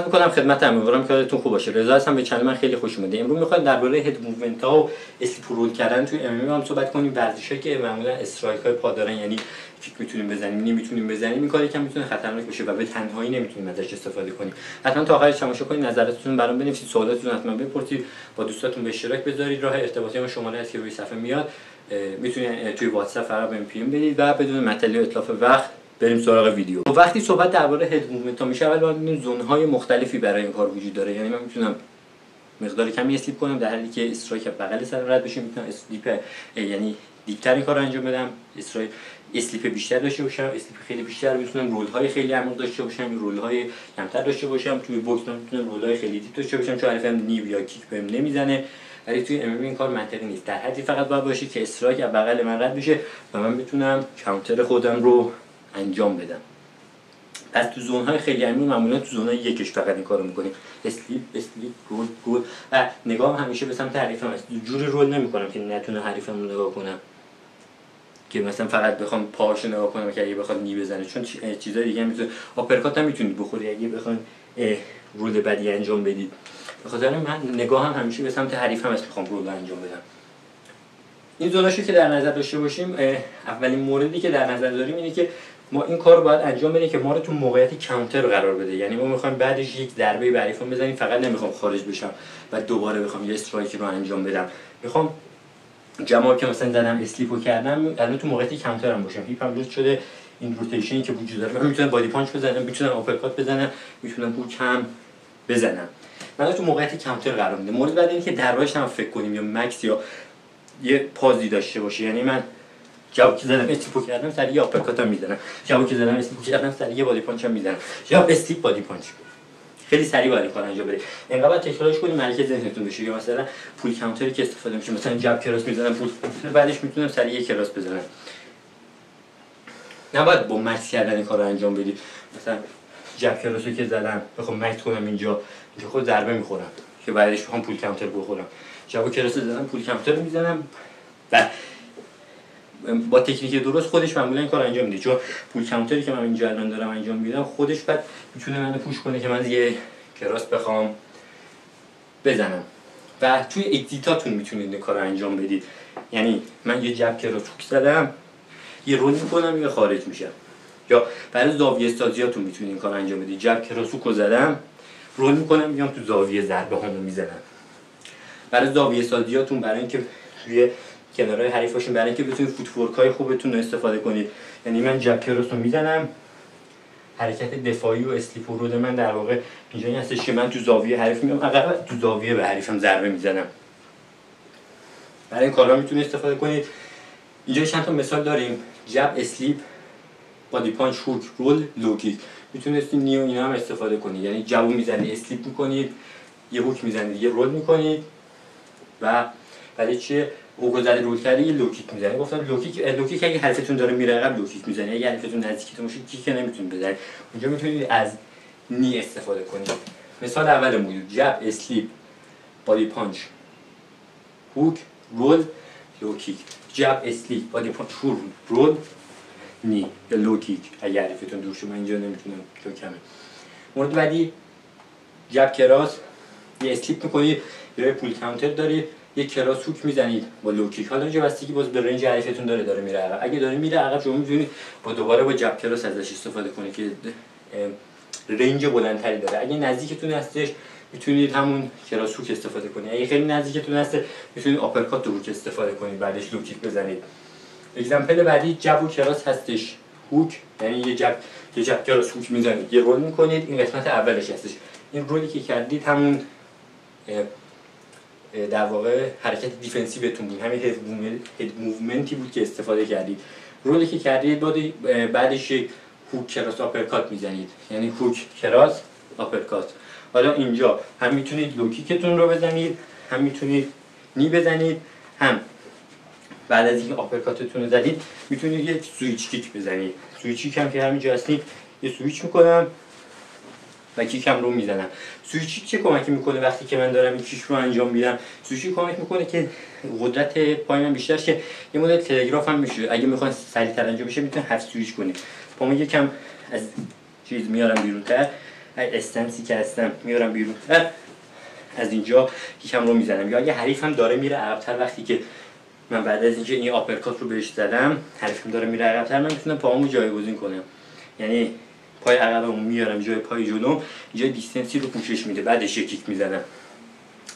می‌کنم خدمتتون، امیدوارم که حالتون خوب باشه. رضا هستم، به چنل من خیلی خوش اومدید. امروز می‌خوایم درباره هد موومنت ها و اسلیپ رول کردن توی ام ام هم صحبت کنیم. ورزشایی که معمولا استرایک‌های پا دارن، یعنی کیک میتونیم بزنیم، نمیتونیم بزنیم، این کاری که میتونه خطرناک باشه و به تنهایی نمیتونیم ازش استفاده کنیم. حتما تا آخرش تماشا کنید، نظراتتون برام بنویسید، سوالاتتون حتما بپرسید، با دوستاتون به اشتراک بذارید. راه ارتباطی ما شماره هست که روی صفحه میاد، میتونید توی واتساپ فقط بهم پی ام بدید و بدون مطلب و اتلاف وقت بریم سراغ ویدیو. وقتی صحبت درباره هد موومنت ها میشه، اول باید ببینیم زون‌های مختلفی برای این کار وجود داره. یعنی من میتونم مقدار کمی اسلیپ کنم در حالی که استرایک بغل سر رد بشه، میتونم اسلیپ یعنی دیپتر این کار رو انجام بدم، اسلیپ بیشتر داشته باشم، اسلیپ خیلی بیشتر، میتونم رول‌های خیلی عمیق داشته باشم، رول‌های کمتر داشته باشم. توی بوکس میتونم رول‌های خیلی دیپ داشته باشم چون حریفم نیو یا کیک بهم نمیزنه. ولی توی ام ام این کار منطقی نیست. در حدی فقط باید باشه که استرایک از بغل من رد بشه و من بتونم کانتر خودم رو انجام بدم. پس تو زون‌های خیلی عمیق معمولا تو زون‌های یکش فقط این کارو می‌کنیم. اسلیپ رول و نگاهم همیشه به سمت حریفم است. جوری رول نمی‌کنم که نتونه حریفم رو نگاه کنم، که مثلا فقط بخوام پاهاشو نگاه کنم که اگه بخواد نی بزنه، چون چیزای دیگه هم میتونه، آپرکات هم میتونید بخوری اگه بخواید رول بدی انجام بدید. به خاطر من نگاهم همیشه به سمت حریفم است، می‌خوام رول انجام بدم. این زوناشو که در نظر داشته باشیم، اولین موردی که در نظر داریم اینه که ما این کار رو باید انجام بدیم که ما رو تو موقعیت کانتر قرار بده. یعنی ما می‌خوایم بعدش یک ضربه به حریفم بزنیم، فقط نمی‌خوام خارج بشم و دوباره بخوام یه استرایک رو انجام بدم. می‌خوام جمعی که مثلا زدم اسلیپو کردم الان تو موقعیت کانتر هم باشم، هیپم لوس شده، این روتیشنی که وجود داره، من میتونم بادی پانچ بزنم، میتونم آپرکات بزنم، میتونم هوک هم بزنم. من تو موقعیت کانتر قرار میدم. مورد بعد اینه که دربارش هم فکر کنیم، یا مکس یا یه پازی داشته باشه. یعنی من جواب که زدم اسلیپو کردم سریع یه آپرکات هم میزنم، جواب که زدم اسلیپو کردم سریع یه بادی پانچ هم میزنم، یا اسلیپ بادی پانچ. خیلی سریع باید این کار انجام بدید. اینقدر باید تکرارش کنید مرکز ذهنتون بشه. یا مثلا پول کانتری که استفاده میشه، مثلا جب کراس میزنم، پول بعدش میتونم سریع یک کراس بزنم. نباید با مکس کردن این کار رو انجام بدید. مثلا جب کراسو که زدم بخوام مکس کنم اینجا خود ضربه میخورم که بعدش بخوام پول کانتر بخورم. جب کراس زدم پول کانتر میزنم و با تکنیک درست خودش معمولا این کار انجام میده. چون پول کانتری که من اینجا الان دارم انجام میدم خودش بعد میتونه منو پوش کنه که من یه کراس بخوام بزنم. و توی اگزیتاتون میتونید این کار رو انجام بدید. یعنی من یه جب کراس هوک زدم، یه رول میکنم، یا خارج میشم. یا برای زاویه سازیاتون میتونید این کار انجام بدید. جب کراس هوک زدم، رول میکنم، میام تو زاویه ضربه هامو میزنم. برای زاویه سازیاتون، برای اینکه توی کنارهای حریفاشون، برای اینکه بتونید فوتورکای خوبتون رو استفاده کنید. یعنی من جب کراس رو میزنم، حرکت دفاعی و اسلیپ و رول من در واقع اینجایی هستش که من تو زاویه حریف میام عقب، تو زاویه به حریفم ضربه میزنم. برای این کارا میتونید استفاده کنید. اینجا چند تا مثال داریم: جب، اسلیپ، بادی پانچ، هوک، رول، لو کیک. میتونید نیو اینا هم استفاده کنید. یعنی جبو میزنید، اسلیپ میکنید، یه هوک میزنید، یه رول میکنید و بعد چی هوک زده رول کردی یه لو کیک میزنید. گفتم لو کیک اگه حریفتون داره میره عقب لو کیک میزنید، اگه حریفتون نزدیکتون باشه کیک نمیتونید بزنید. اونجا میتونید از نی استفاده کنید. مثال اولمون بود جب، اسلیپ، بادی پانچ، هوک، رول، لو کیک. جب، اسلیپ، بادی پانچ، هوک، رول، نی یا لو کیک. اگه حریفتون دور شه، من اینجا نمیتونم تو کمه. مورد بعدی جب کراس، یه اسلیپ میکنید، یه پول کانتر دارید، یه کراس هوک میزنید با لو کیک. حالا اینجا بستگی باز به رنج حریفتون داره میره عقب. اگه داره میره عقب شما میتونید دوباره با جب کراس ازش استفاده کنید که رنج بلندتری داره. اگه نزدیکتون هستش میتونید همون کراس هوک استفاده کنید. اگه خیلی نزدیکتون هست میتونید آپرکات هوک استفاده کنید، بعدش لو کیک بزنید. اگزمپل بعدی جب و کراس هستش. هوک یعنی یه جب کراس هوک میزنید، یه رول میکنید، این قسمت اولش هستش. این رولی که کردید همون در واقع حرکت دیفنسیوتون بود، همین هد موومنتی بود که استفاده کردید. رولی که کردید بعدش هوک کراس آپرکات میزنید، یعنی هوک کراس آپرکات. حالا اینجا هم میتونید لو کیکتون رو بزنید، هم میتونید نی بزنید، هم بعد از اینکه آپرکاتتون رو زدید میتونید یک سویچ کیک بزنید. سویچ کیک هم که همینجا هستید یه سویچ میکنم و کیکم رو میزنم. سویچ چه کمکی میکنه وقتی که من دارم این کیک رو انجام میدم؟ سویچ کمک میکنه که قدرت پای من بیشتر شه. یه مدل تلگراف هم میشه، اگه میخواین سریعتر انجام بشه میتونید هفت سویچ کنید. پامو یکم از چیز میارم بیرونتر، استنسی که هستم میارم بیرون از اینجا یکم رو میزنم، یا اگه حریفم داره میره عقب‌تر وقتی که من بعد از اینکه این آپرکات رو بهش زدم حریفم داره میره عقب‌تر، من میتونم پاهامو جایگزین کنم، یعنی پای عقبمو میارم جای پای جلوم، اینجا دیستنسی رو پوشش میده، بعدش یک کیک میزنم.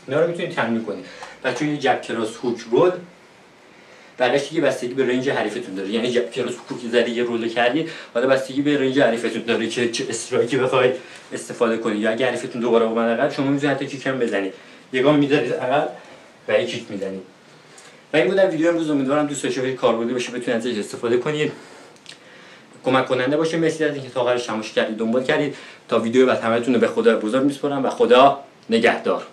اینا رو میتونید تمرین کنید. بچه‌ها یه جب کراس هوک رول بقیش دیگه بستگی به رنج حریفتون داره، یعنی جب کراس هوک زدی یه رول کردی، حالا بستگی به رنج حریفتون داره که چه استرایکی بخواید استفاده کنید، یا اگه حریفتون دوباره اومد عقب شما میتونید حتی کیک هم بزنید، یه گام میذارید عقب و یک کیک میزنید. و این بود در ویدیو امروز، امیدوارم دوست داشته باشید، کاربردی باشه، بتونید ازش استفاده کنید، کمک کننده باشه. مرسی از اینکه تا آخرش تماشا کردید، دنبال کردید. تا ویدیو بعد همتون رو به خدا بزرگ میسپارم و خدا نگهدار.